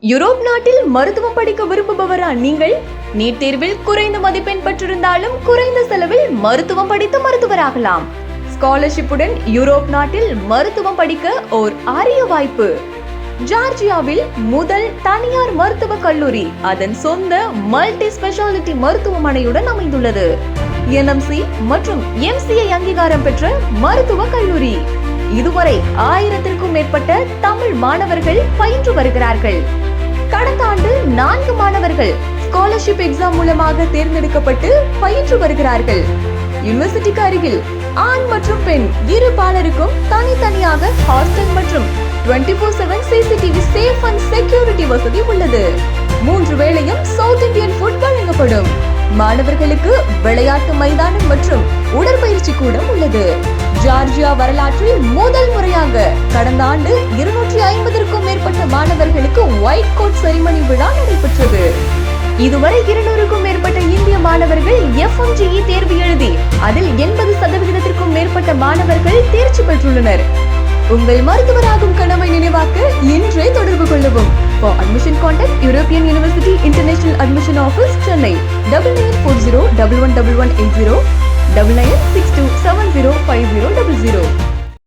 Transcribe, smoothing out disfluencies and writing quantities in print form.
Europe நாட்டில் மருத்துவம் படிக்க விரும்புபவரா நீங்கள்? நீட் தேர்வில் குறைந்த மதிப்பெண் பெற்றிருந்தாலும் குறைந்த செலவில் மருத்துவம் படித்து மருத்துவராகலாம். ஸ்காலர்ஷிப்புடன் யூரோப் நாட்டில் மருத்துவம் படிக்க ஓர் அரிய வாய்ப்பு. ஜார்ஜியாவில் முதல் தனியார் மருத்துவக் கல்லூரி அதன் சொந்த மல்டி ஸ்பெஷாலிட்டி மருத்துவமனையுடன் அமைந்துள்ளது. NMC மற்றும் MCI அங்கீகாரம் பெற்ற மருத்துவக் கல்லூரி. இதுவரை 1000க்கும் மேற்பட்ட தமிழ் மாணவர்கள் பயின்று வருகிறார்கள். கடந்த ஆண்டு 4 மாணவர்கள் ஸ்காலர்ஷிப் எக்ஸாம் மூலமாக தேர்ந்தெடுக்கப்பட்டு பயின்று வருகிறார்கள். யூனிவர்சிட்டிக்கு அருகில் ஆண் மற்றும் பெண் இரு பாலருக்கும் தனித்தனியாக ஹாஸ்டல் மற்றும் 24/7 CCTV சேஃப் அண்ட் செக்யூரிட்டி வசதி உள்ளது. 3 வேளையும் சவுத் இந்தியன் ஃபுட் வழங்கப்படும். மாணவர்களுக்கு விளையாட்டு மைதானம் மற்றும் உடற்பயிற்சி கூடம் உள்ளது. ஜார்ஜியா வரலாற்றில் முதல் முறையாக கடந்த ஆண்டு 250க்கும் மேற்பட்ட மாணவர்களுக்கு ஒயிட் கோட் செரிமனி விழா நடைபெற்றது. இதுவரை 200க்கும் மேற்பட்ட இந்திய மாணவர்கள் FMGE தேர்வு எழுதி அதில் 80% மேற்பட்ட மாணவர்கள் தேர்ச்சி பெற்றுள்ளனர். உங்கள் மருத்துவராகும் கனவை நினைவாக்க இன்றே தொடர்பு கொள்ளவும். For admission contact European University International Admission Office, Chennai 9940 111180 9962705000.